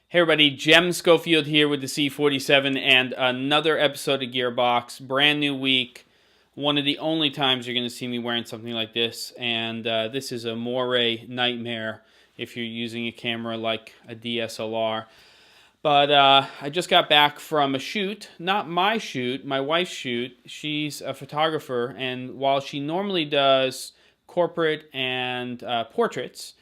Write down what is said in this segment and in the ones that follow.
Hey everybody, Jem Schofield here with the C47 and another episode of Gearbox. Brand new week. One of the only times you're going to see me wearing something like this. And this is a moire nightmare if you're using a camera like a DSLR. But I just got back from a shoot. Not my shoot, my wife's shoot. She's a photographer, and while she normally does corporate and portraits,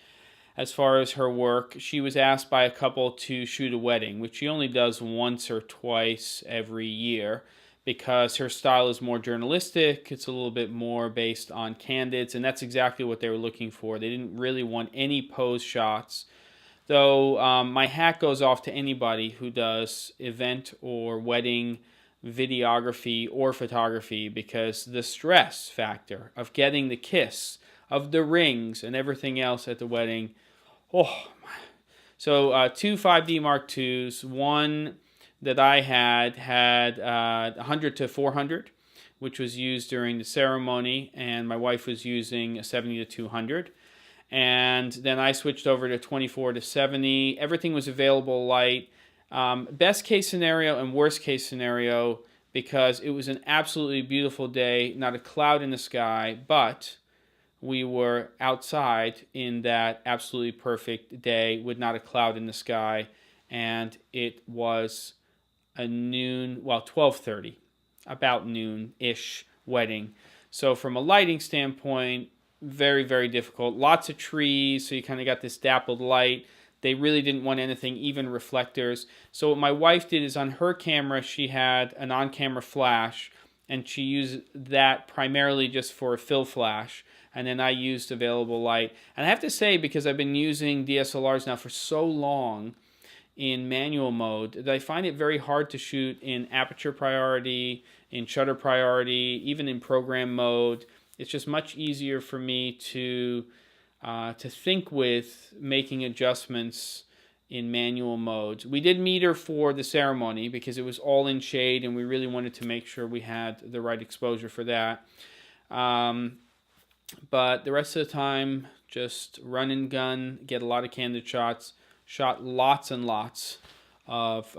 as far as her work, she was asked by a couple to shoot a wedding, which she only does once or twice every year because her style is more journalistic. It's a little bit more based on candids, and that's exactly what they were looking for. They didn't really want any pose shots. Though my hat goes off to anybody who does event or wedding videography or photography, because the stress factor of getting the kiss, of the rings and everything else at the wedding. Oh, so two 5D Mark IIs. One that I had 100 to 400, which was used during the ceremony, and my wife was using a 70 to 200. And then I switched over to 24 to 70. Everything was available light. Best case scenario and worst case scenario, because it was an absolutely beautiful day, not a cloud in the sky, but we were outside in that absolutely perfect day with not a cloud in the sky, and it was a noon, well, 12:30, about noon-ish wedding. So from a lighting standpoint, very, very difficult. Lots of trees, so you kind of got this dappled light. They really didn't want anything, even reflectors. So what my wife did is on her camera, she had an on-camera flash, and she used that primarily just for a fill flash. And then I used available light. And I have to say, because I've been using DSLRs now for so long in manual mode, that I find it very hard to shoot in aperture priority, in shutter priority, even in program mode. It's just much easier for me to think with making adjustments in manual modes. We did meter for the ceremony because it was all in shade, and we really wanted to make sure we had the right exposure for that. But the rest of the time, just run and gun, get a lot of candid shots, shot lots and lots of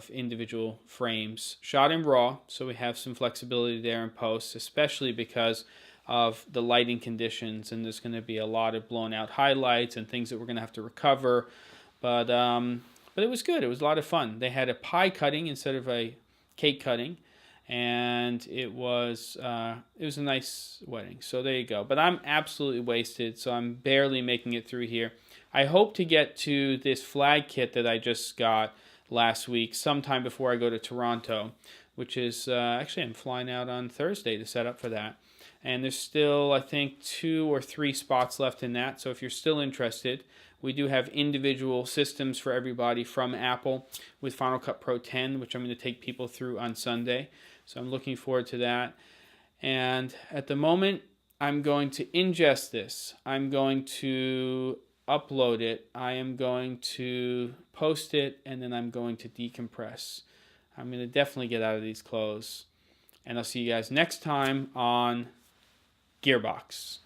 individual frames. Shot in RAW, so we have some flexibility there in post, especially because of the lighting conditions, and there's going to be a lot of blown out highlights and things that we're going to have to recover. But it was good. It was a lot of fun. They had a pie cutting instead of a cake cutting, and it was a nice wedding. So there you go. But I'm absolutely wasted, so I'm barely making it through here. I hope to get to this flag kit that I just got last week sometime before I go to Toronto, which is actually, I'm flying out on Thursday to set up for that. And there's still, I think, 2 or 3 spots left in that. So if you're still interested, we do have individual systems for everybody from Apple with Final Cut Pro 10, which I'm going to take people through on Sunday. So I'm looking forward to that. And at the moment, I'm going to ingest this. I'm going to upload it. I am going to post it, and then I'm going to decompress. I'm going to definitely get out of these clothes. And I'll see you guys next time on Gearbox.